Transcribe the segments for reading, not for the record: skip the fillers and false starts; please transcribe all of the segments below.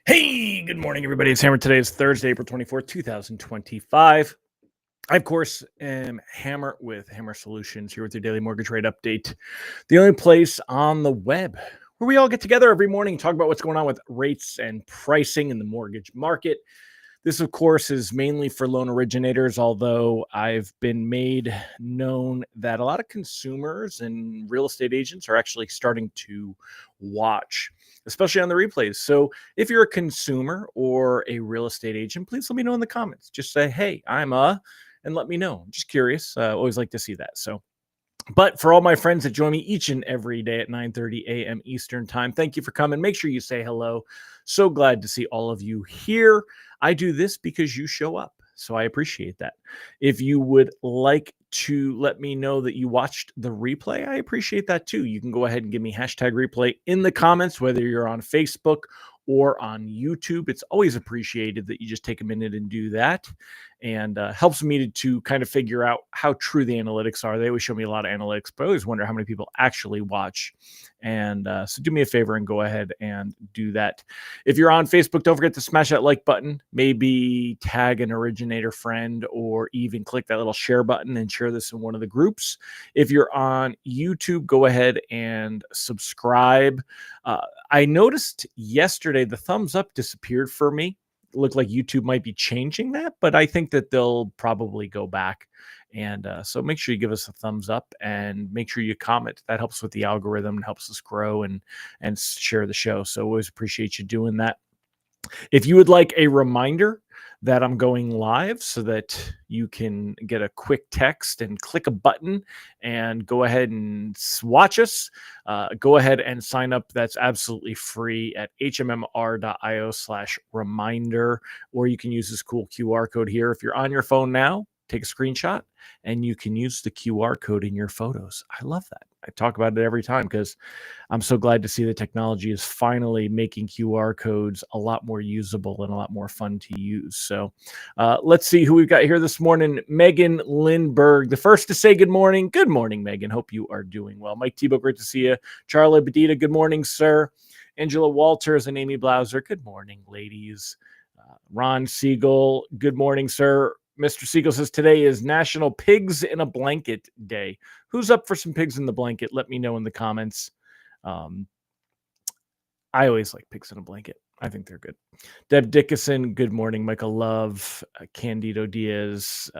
Hey, good morning, everybody. It's Hammer. Today is Thursday, April 24th, 2025. I, of course, am Hammer with Hammer Solutions here with your daily mortgage rate update. The only place on the web where we all get together every morning and talk about what's going on with rates and pricing in the mortgage market. This, of course, is mainly for loan originators, although I've been made known that a lot of consumers and real estate agents are actually starting to watch, especially on the replays. So if you're a consumer or a real estate agent, please let me know in the comments. Just say, hey, and let me know. I'm just curious. Always like to see that. But for all my friends that join me each and every day at 9:30 a.m. Eastern Time, thank you for coming. Make sure you say hello. So glad to see all of you here. I do this because you show up, so I appreciate that. If you would like to let me know that you watched the replay, I appreciate that too. You can go ahead and give me hashtag replay in the comments, whether you're on Facebook or on YouTube. It's always appreciated that you just take a minute and do that, and helps me to kind of figure out how true the analytics are. They always show me a lot of analytics, but I always wonder how many people actually watch. And so do me a favor and go ahead and do that. If you're on Facebook, don't forget to smash that like button, maybe tag an originator friend, or even click that little share button and share this in one of the groups. If you're on YouTube, go ahead and subscribe. I noticed yesterday the thumbs up disappeared for me. Look like YouTube might be changing that, but I think that they'll probably go back. And so make sure you give us a thumbs up and make sure you comment. That helps with the algorithm and helps us grow and share the show. So always appreciate you doing that. If you would like a reminder that I'm going live so that you can get a quick text and click a button and go ahead and watch us, go ahead and sign up. That's absolutely free at hmmr.io/reminder, or you can use this cool QR code here. If you're on your phone now, take a screenshot and you can use the QR code in your photos. I love that. I talk about it every time because I'm so glad to see the technology is finally making QR codes a lot more usable and a lot more fun to use. So let's see who we've got here this morning. Megan Lindberg, the first to say good morning. Good morning, Megan. Hope you are doing well. Mike Tebow, great to see you. Charlie Bedita, good morning, sir. Angela Walters and Amy Blauser, good morning, ladies. Ron Siegel, good morning, sir. Mr. Siegel says today is National Pigs in a Blanket Day. Who's up for some pigs in the blanket? Let me know in the comments. I always like pigs in a blanket. I think they're good. Deb Dickinson, good morning. Michael Love, Candido Diaz,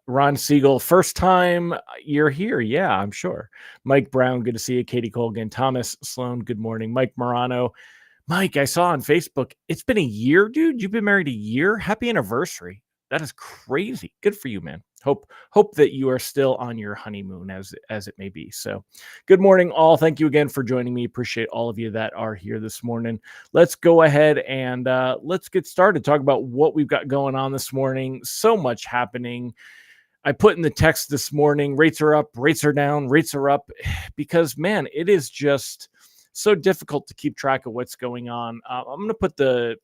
Ron Siegel, first time you're here. Yeah, I'm sure. Mike Brown, good to see you. Katie Colgan, Thomas Sloan, good morning. Mike Morano. Mike, I saw on Facebook, it's been a year, dude. You've been married a year. Happy anniversary. That is crazy. Good for you, man. Hope that you are still on your honeymoon as it may be. So good morning, all. Thank you again for joining me. Appreciate all of you that are here this morning. Let's go ahead and let's get started. Talk about what we've got going on this morning. So much happening. I put in the text this morning, rates are up, rates are down, rates are up, because, man, it is just so difficult to keep track of what's going on. I'm going to put the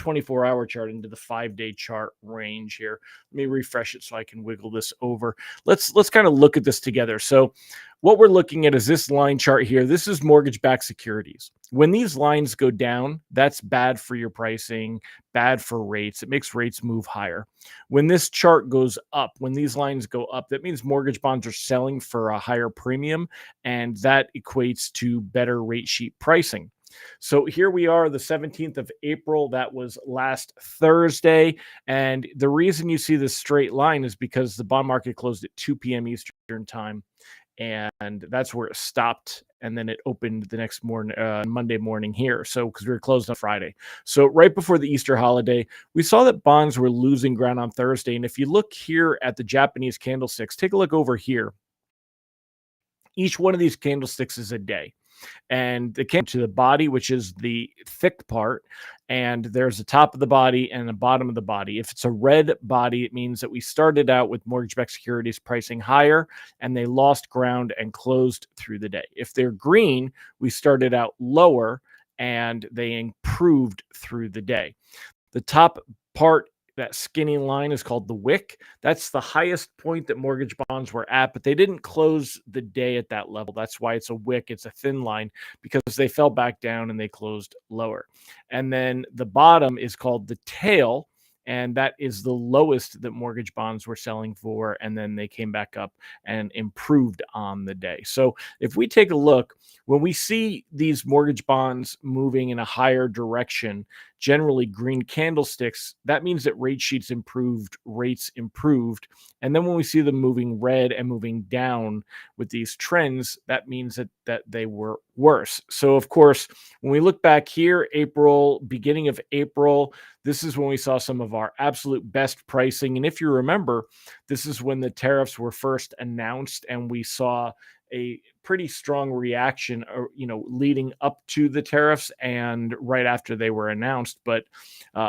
24-hour chart into the 5-day chart range here. Let me refresh it so I can wiggle this over. Let's kind of look at this together. So what we're looking at is this line chart here. This is mortgage-backed securities. When these lines go down, that's bad for your pricing, bad for rates. It makes rates move higher. When this chart goes up, when these lines go up, that means mortgage bonds are selling for a higher premium, and that equates to better rate sheet pricing. So here we are, the 17th of April. That was last Thursday. And the reason you see this straight line is because the bond market closed at 2 p.m. Eastern time. And that's where it stopped. And then it opened the next morning, Monday morning here. So because we were closed on Friday. So right before the Easter holiday, we saw that bonds were losing ground on Thursday. And if you look here at the Japanese candlesticks, take a look over here. Each one of these candlesticks is a day. And it came to the body, which is the thick part, and there's the top of the body and the bottom of the body. If it's a red body, it means that we started out with mortgage-backed securities pricing higher, and they lost ground and closed through the day. If they're green, we started out lower, and they improved through the day. The top part that skinny line is called the wick. That's the highest point that mortgage bonds were at, but they didn't close the day at that level. That's why it's a wick. It's a thin line because they fell back down and they closed lower. And then the bottom is called the tail, and that is the lowest that mortgage bonds were selling for, and then they came back up and improved on the day. So if we take a look, when we see these mortgage bonds moving in a higher direction, generally green candlesticks, that means that rate sheets improved, rates improved. And then when we see them moving red and moving down with these trends, that means that they were worse. So of course, when we look back here, April, beginning of April, this is when we saw some of our absolute best pricing. And if you remember, this is when the tariffs were first announced, and we saw a pretty strong reaction, leading up to the tariffs and right after they were announced. But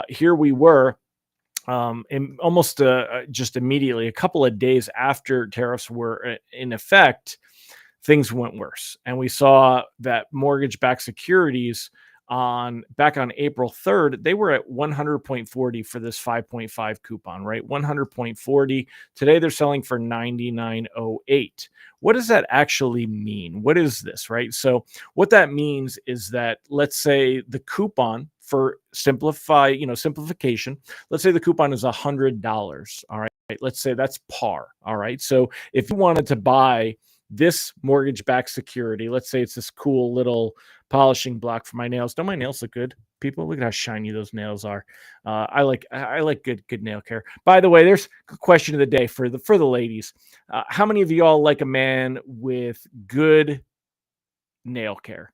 here we were, in almost just immediately, a couple of days after tariffs were in effect, things went worse. And we saw that mortgage-backed securities back on April 3rd, they were at 100.40 for this 5.5 coupon, right? 100.40. Today they're selling for 99.08. What does that actually mean? What is this, right? So what that means is that, let's say the coupon, for simplification, let's say the coupon is $100. All right. Let's say that's par. All right. So if you wanted to buy this mortgage-backed security, let's say it's this cool little polishing block for my nails. Don't my nails look good? People, look at how shiny those nails are. I like good nail care. By the way, there's a question of the day for the ladies. How many of y'all like a man with good nail care?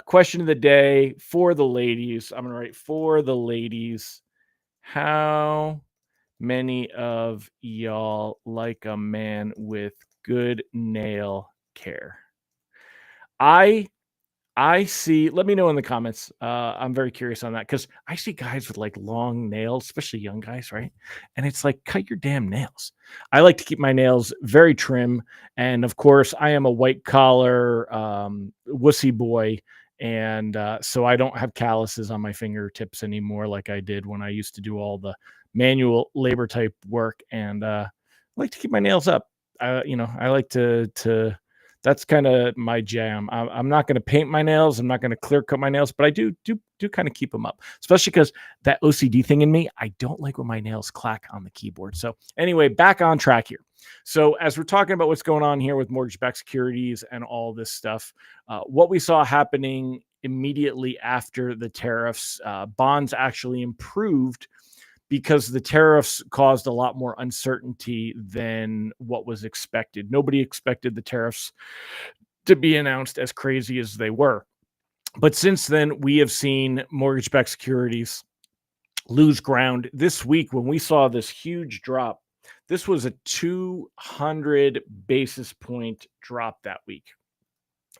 Question of the day for the ladies. I'm gonna write for the ladies. How many of y'all like a man with good nail care? I see. Let me know in the comments. I'm very curious on that because I see guys with like long nails, especially young guys, right? And it's like, cut your damn nails. I like to keep my nails very trim, and of course, I am a white collar wussy boy, and so I don't have calluses on my fingertips anymore like I did when I used to do all the manual labor type work, and I like to keep my nails up. I like to that's kind of my jam. I'm not going to paint my nails. I'm not going to clear cut my nails, but I do kind of keep them up, especially because that OCD thing in me, I don't like when my nails clack on the keyboard. So anyway, back on track here. So as we're talking about what's going on here with mortgage-backed securities and all this stuff, what we saw happening immediately after the tariffs, bonds actually improved because the tariffs caused a lot more uncertainty than what was expected. Nobody expected the tariffs to be announced as crazy as they were. But since then, we have seen mortgage-backed securities lose ground. This week, when we saw this huge drop, this was a 200 basis point drop that week.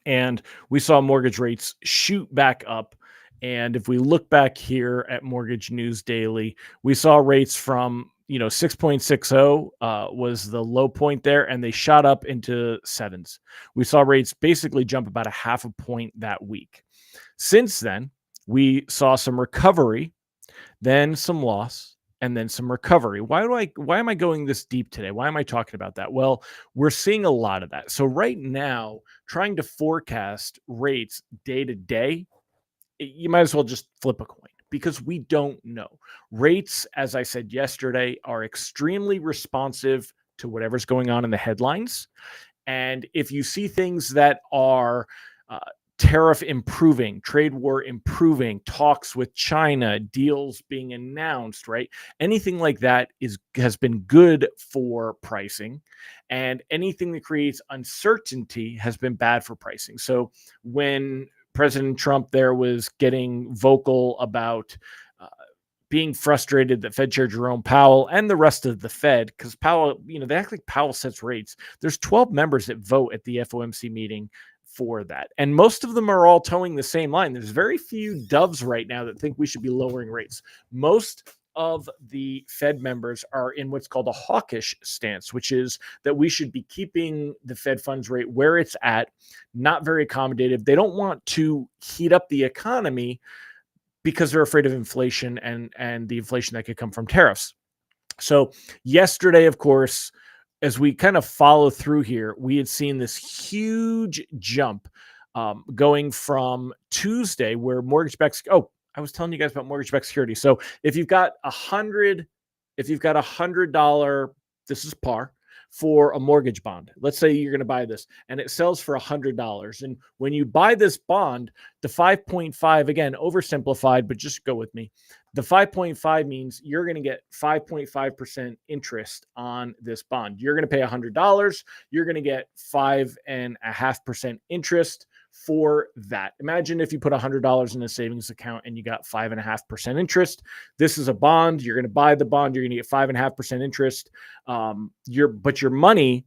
And we saw mortgage rates shoot back up. And if we look back here at Mortgage News Daily, we saw rates from 6.60 was the low point there, and they shot up into sevens. We saw rates basically jump about a half a point that week. Since then, we saw some recovery, then some loss, and then some recovery. Why am I going this deep today? Why am I talking about that? Well, we're seeing a lot of that. So right now, trying to forecast rates day to day, you might as well just flip a coin because we don't know. Rates, as I said yesterday, are extremely responsive to whatever's going on in the headlines. And if you see things that are tariff improving, trade war improving, talks with China, deals being announced, right? Anything like that has been good for pricing, and anything that creates uncertainty has been bad for pricing. So when President Trump there was getting vocal about being frustrated that Fed Chair Jerome Powell and the rest of the Fed, because Powell, they act like Powell sets rates. There's 12 members that vote at the FOMC meeting for that. And most of them are all towing the same line. There's very few doves right now that think we should be lowering rates. Most of the Fed members are in what's called a hawkish stance, which is that we should be keeping the Fed funds rate where it's at, not very accommodative. They don't want to heat up the economy, because they're afraid of inflation and the inflation that could come from tariffs. So yesterday, of course, as we kind of follow through here, we had seen this huge jump going from Tuesday, where mortgage-backed. Oh, I was telling you guys about mortgage-backed security. So if you've got $100, this is par for a mortgage bond. Let's say you're going to buy this and it sells for $100. And when you buy this bond, the 5.5, again, oversimplified, but just go with me. The 5.5 means you're going to get 5.5% interest on this bond. You're going to pay $100. You're going to get 5.5% interest for that. Imagine if you put $100 in a savings account and you got 5.5% interest. This is a bond. You're going to buy the bond. You're going to get 5.5% interest. But your money,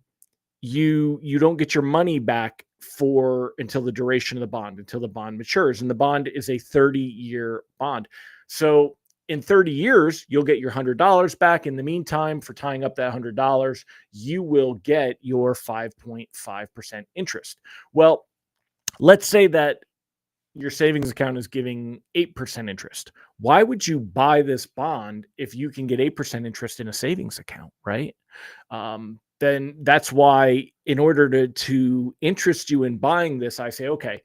you don't get your money back for until the duration of the bond, until the bond matures. And the bond is a 30-year bond. So in 30 years, you'll get your $100 back. In the meantime, for tying up that $100, you will get your 5.5% interest. Well, let's say that your savings account is giving 8% interest. Why would you buy this bond if you can get 8% interest in a savings account, right? Then that's why, in order to interest you in buying this, I say, okay,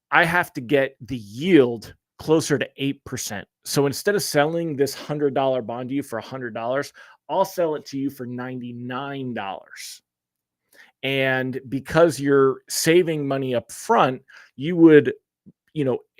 I have to get the yield closer to 8%. So instead of selling this $100 bond to you for $100, I'll sell it to you for $99. And because you're saving money up front, you would,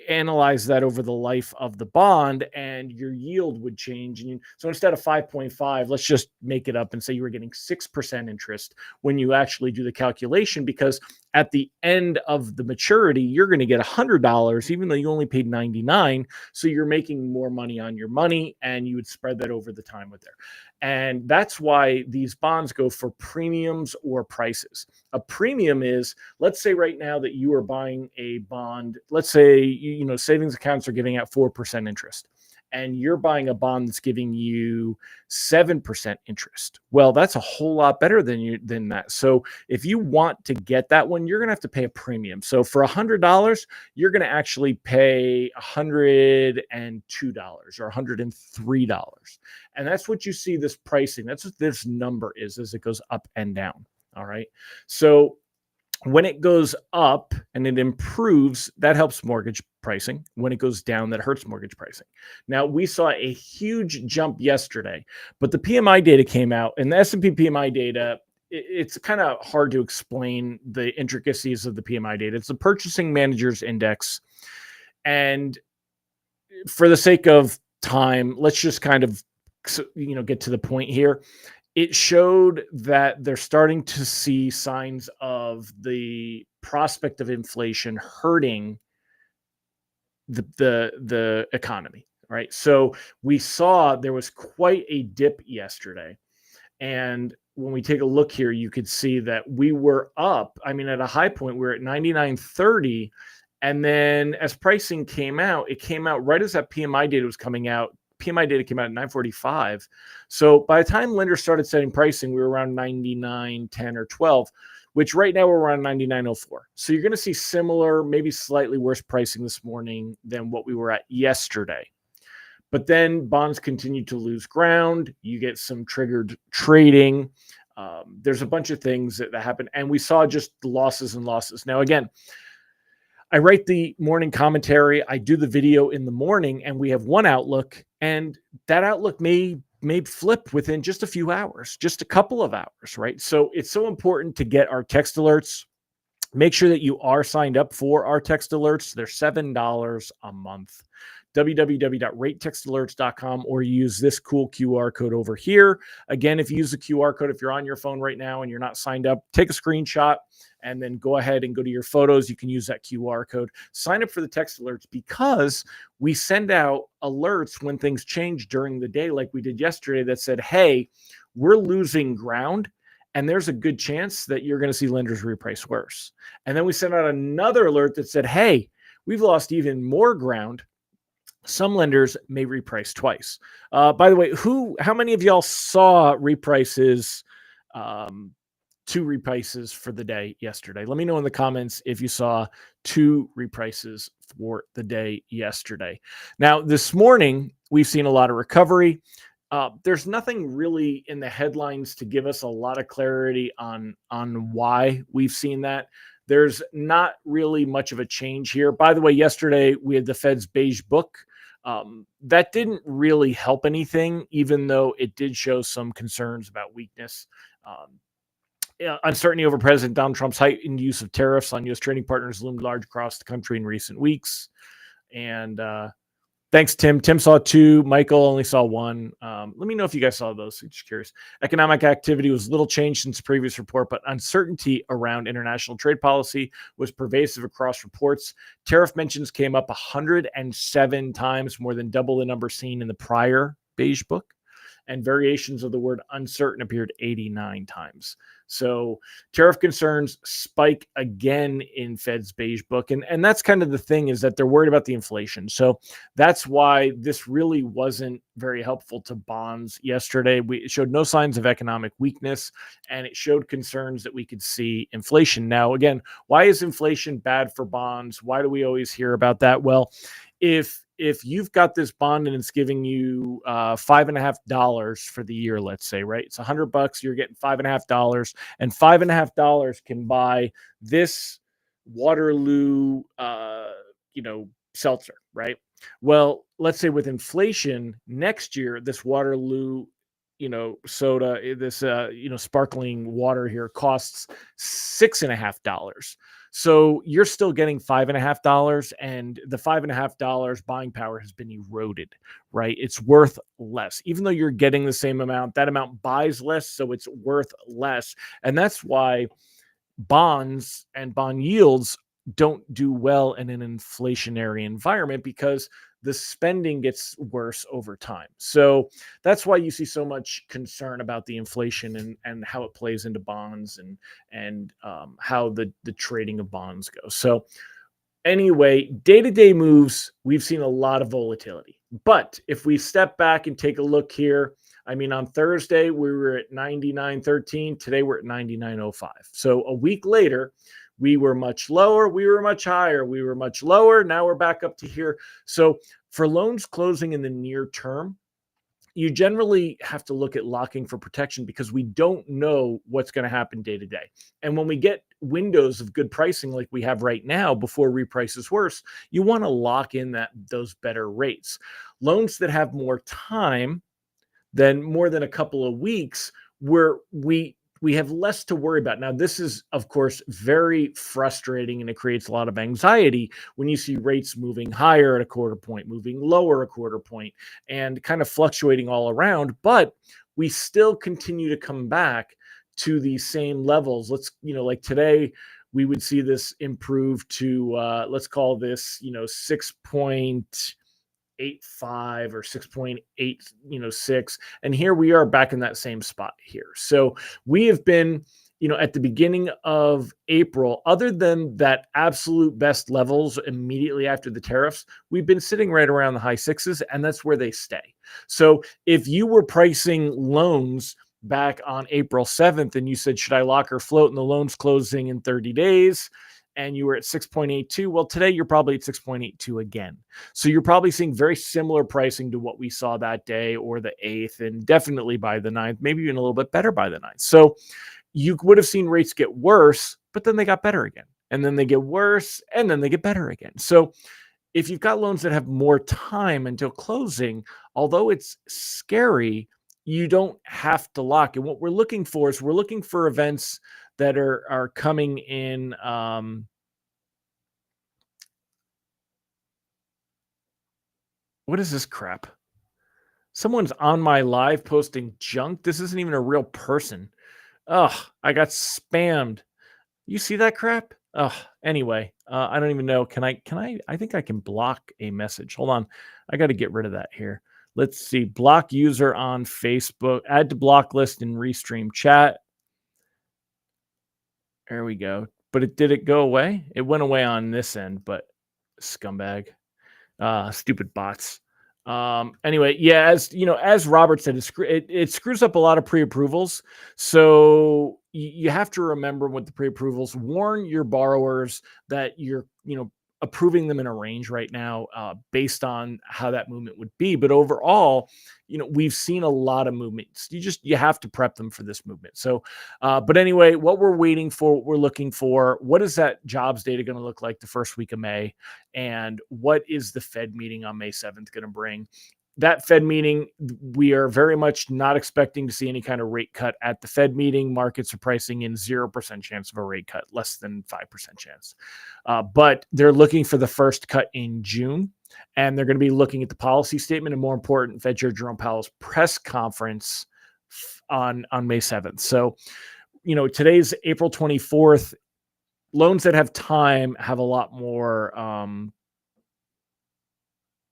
analyze that over the life of the bond, and your yield would change. And so instead of 5.5, let's just make it up and say you were getting 6% interest when you actually do the calculation, because at the end of the maturity, you're going to get $100, even though you only paid 99. So you're making more money on your money, and you would spread that over the time with there. And that's why these bonds go for premiums or prices. A premium is, let's say right now that you are buying a bond, let's say, savings accounts are giving out 4% interest, and you're buying a bond that's giving you 7% interest. Well, that's a whole lot better than that. So if you want to get that one, you're going to have to pay a premium. So for $100, you're going to actually pay $102 or $103. And that's what you see this pricing. That's what this number is as it goes up and down. All right. So when it goes up and it improves, that helps mortgage pricing. When it goes down, that hurts mortgage pricing. Now, we saw a huge jump yesterday, but the PMI data came out, and the S&P PMI data, it's kind of hard to explain the intricacies of the PMI data. It's the Purchasing Managers Index. And for the sake of time, let's just kind of, get to the point here. It showed that they're starting to see signs of the prospect of inflation hurting the economy, right? So we saw there was quite a dip yesterday. And when we take a look here, you could see that we were up. I mean, at a high point, we were at 99.30. And then as pricing came out, it came out right as that PMI data was coming out. PMI data came out at 9:45. So by the time lenders started setting pricing, we were around 99.10 or 12, which right now we're around 99.04. So you're going to see similar, maybe slightly worse pricing this morning than what we were at yesterday. But then bonds continue to lose ground. You get some triggered trading. There's a bunch of things that happen. And we saw just losses and losses. Now, again, I write the morning commentary. I do the video in the morning, and we have one outlook, and that outlook may flip within just a few hours, just a couple of hours, right? So it's so important to get our text alerts. Make sure that you are signed up for our text alerts. They're $7 a month. www.ratetextalerts.com, or use this cool QR code over here. Again, if you use the QR code, if you're on your phone right now and you're not signed up, take a screenshot and then go ahead and go to your photos. You can use that QR code. Sign up for the text alerts, because we send out alerts when things change during the day, like we did yesterday, that said, hey, we're losing ground, and there's a good chance that you're going to see lenders reprice worse. And then we sent out another alert that said, hey, we've lost even more ground. Some lenders may reprice twice. By the way, how many of y'all saw reprices 2 reprices for the day yesterday. Let me know in the comments if you saw 2 reprices for the day yesterday. Now, this morning, we've seen a lot of recovery. There's nothing really in the headlines to give us a lot of clarity on why we've seen that. There's not really much of a change here. By the way, yesterday we had the Fed's beige book. That didn't really help anything, even though it did show some concerns about weakness. Uncertainty over President Donald Trump's heightened use of tariffs on U.S. trading partners loomed large across the country in recent weeks. And thanks, Tim. Tim saw 2. Michael only saw 1. Let me know if you guys saw those. I'm just curious. Economic activity was little changed since the previous report, but uncertainty around international trade policy was pervasive across reports. Tariff mentions came up 107 times, more than double the number seen in the prior beige book. And variations of the word uncertain appeared 89 times. So tariff concerns spike again in Fed's beige book. And that's kind of the thing, is that they're worried about the inflation. So that's why this really wasn't very helpful to bonds yesterday. It showed no signs of economic weakness, and it showed concerns that we could see inflation. Now, again, why is inflation bad for bonds? Why do we always hear about that? Well, if you've got this bond and it's giving you $5.50 for the year, let's say, right? It's $100. You're getting $5.50, and $5.50 can buy this Waterloo, seltzer, right? Well, let's say with inflation next year, this Waterloo, soda, this, sparkling water here costs $6.50. So you're still getting $5.50, and the $5.50 buying power has been eroded, right? It's worth less. Even though you're getting the same amount, that amount buys less, so it's worth less. And that's why bonds and bond yields don't do well in an inflationary environment, because the spending gets worse over time. So that's why you see so much concern about the inflation and how it plays into bonds and how the trading of bonds goes. So anyway, day-to-day moves, we've seen a lot of volatility. But if we step back and take a look here, I mean, on Thursday, we were at 99.13. Today, we're at 99.05. So a week later, we were much lower. We were much higher. We were much lower. Now we're back up to here. So for loans closing in the near term, you generally have to look at locking for protection, because we don't know what's going to happen day to day. And when we get windows of good pricing like we have right now before reprice is worse, you want to lock in those better rates. Loans that have more time than more than a couple of weeks, where we have less to worry about. Now, this is, of course, very frustrating, and it creates a lot of anxiety when you see rates moving higher at a quarter point, moving lower a quarter point, and kind of fluctuating all around. But we still continue to come back to these same levels. Like today, we would see this improve to, let's call this, 6.85 or 6.8, and here we are back in that same spot here. So we have been, at the beginning of April, other than that absolute best levels immediately after the tariffs, we've been sitting right around the high sixes, and that's where they stay. So if you were pricing loans back on April 7th and you said, should I lock or float, and the loan's closing in 30 days, and you were at 6.82, well, today you're probably at 6.82 again. So you're probably seeing very similar pricing to what we saw that day, or the 8th, and definitely by the 9th, maybe even a little bit better by the 9th. So you would have seen rates get worse, but then they got better again. And then they get worse, and then they get better again. So if you've got loans that have more time until closing, although it's scary, you don't have to lock. And what we're looking for is we're looking for events that are coming in. What is this crap? Someone's on my live posting junk. This isn't even a real person. Ugh, I got spammed. You see that crap? Ugh. Anyway, I don't even know. Can I think I can block a message. Hold on. I got to get rid of that here. Let's see. Block user on Facebook. Add to block list and restream chat. There we go. But did it go away? It went away on this end, but scumbag. Stupid bots. Anyway, yeah, as Robert said, it screws up a lot of pre-approvals. So you have to remember with the pre-approvals, warn your borrowers that you're, approving them in a range right now based on how that movement would be. But overall, we've seen a lot of movements. You have to prep them for this movement. So, but anyway, what we're waiting for, what we're looking for, what is that jobs data going to look like the first week of May? And what is the Fed meeting on May 7th going to bring? That Fed meeting, we are very much not expecting to see any kind of rate cut at the Fed meeting. Markets are pricing in 0% chance of a rate cut, less than 5% chance. But they're looking for the first cut in June, and they're going to be looking at the policy statement and, more important, Fed Chair Jerome Powell's press conference on May 7th. So, today's April 24th. Loans that have time have a lot more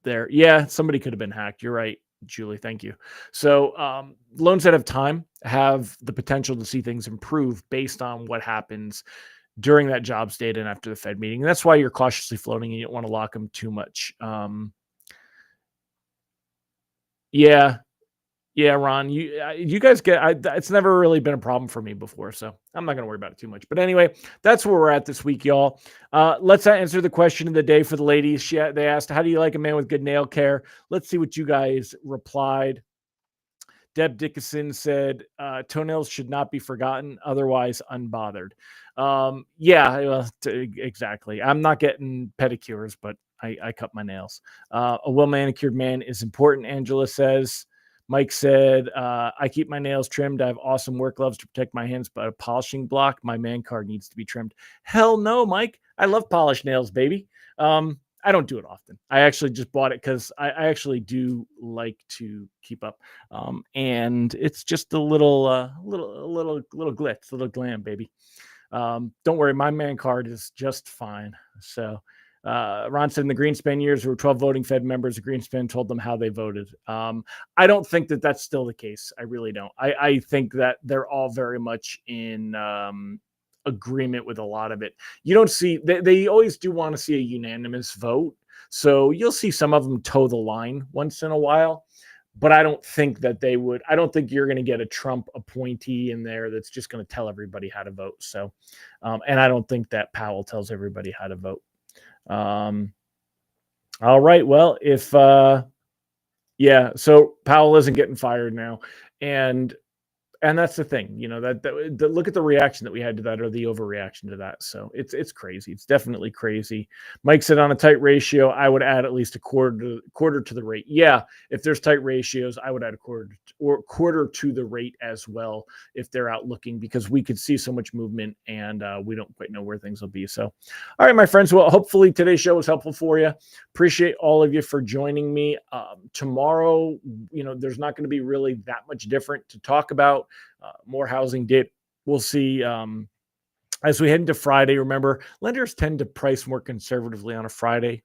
there. Yeah, somebody could have been hacked. You're right, Julie. Thank you. So loans that have time have the potential to see things improve based on what happens during that jobs data and after the Fed meeting. And that's why you're cautiously floating and you don't want to lock them too much. Yeah, Ron, you guys it's never really been a problem for me before, so I'm not going to worry about it too much. But anyway, that's where we're at this week, y'all. Let's answer the question of the day for the ladies. They asked, how do you like a man with good nail care? Let's see what you guys replied. Deb Dickinson said, toenails should not be forgotten, otherwise unbothered. Exactly. I'm not getting pedicures, but I cut my nails. A well-manicured man is important, Angela says. Mike said, I keep my nails trimmed. I have awesome work gloves to protect my hands, but a polishing block, my man card needs to be trimmed. Hell no, Mike. I love polished nails, baby. I don't do it often. I actually just bought it because I actually do like to keep up. And it's just a little glitz, little glam, baby. Don't worry, my man card is just fine. So Ron said in the Greenspan years, there were 12 voting Fed members. Greenspan told them how they voted. I don't think that that's still the case. I really don't. I think that they're all very much in agreement with a lot of it. You don't see, they always do want to see a unanimous vote. So you'll see some of them toe the line once in a while. But I don't think that they would. I don't think you're going to get a Trump appointee in there that's just going to tell everybody how to vote. So, and I don't think that Powell tells everybody how to vote. All right. Well, so Powell isn't getting fired now. And that's the thing, that look at the reaction that we had to that, or the overreaction to that. So it's crazy. It's definitely crazy. Mike said on a tight ratio, I would add at least a quarter to the rate. Yeah, if there's tight ratios, I would add a quarter to the rate as well if they're out looking, because we could see so much movement and we don't quite know where things will be. So, all right, my friends. Well, hopefully today's show was helpful for you. Appreciate all of you for joining me. Tomorrow, there's not going to be really that much different to talk about. More housing dip. We'll see as we head into Friday. Remember, lenders tend to price more conservatively on a Friday.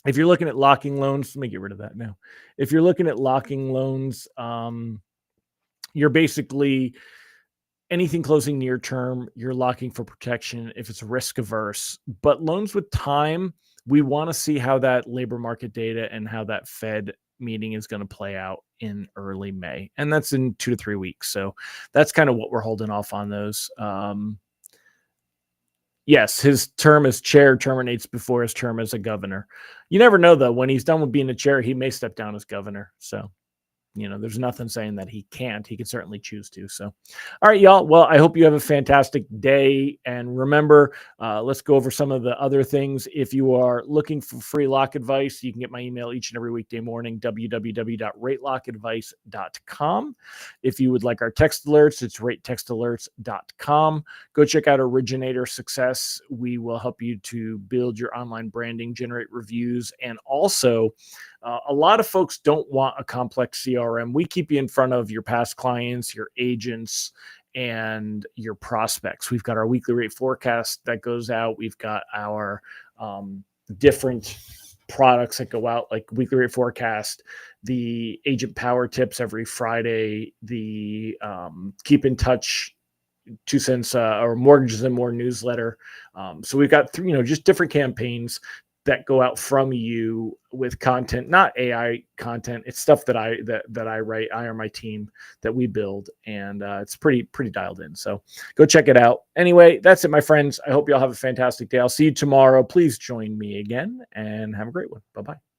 If you're looking at locking loans, let me get rid of that now. If you're looking at locking loans, you're basically anything closing near term, you're locking for protection if it's risk averse. But loans with time, we want to see how that labor market data and how that Fed meeting is going to play out in early May. And that's in 2 to 3 weeks. So that's kind of what we're holding off on those. Yes, his term as chair terminates before his term as a governor. You never know, though. When he's done with being a chair, he may step down as governor. So, there's nothing saying that he can't. He can certainly choose to. So, all right, y'all. Well, I hope you have a fantastic day. And remember, let's go over some of the other things. If you are looking for free lock advice, you can get my email each and every weekday morning, www.ratelockadvice.com. If you would like our text alerts, it's ratetextalerts.com. Go check out Originator Success. We will help you to build your online branding, generate reviews, and also a lot of folks don't want a complex CRM. We keep you in front of your past clients, your agents, and your prospects. We've got our weekly rate forecast that goes out. We've got our different products that go out, like weekly rate forecast, the agent power tips every Friday, the keep in touch 2 cents or mortgages and more newsletter. So we've got just different campaigns that go out from you with content, not AI content. It's stuff that I write, I or my team that we build, and it's pretty dialed in. So go check it out. Anyway, that's it, my friends. I hope you all have a fantastic day. I'll see you tomorrow. Please join me again and have a great one. Bye-bye.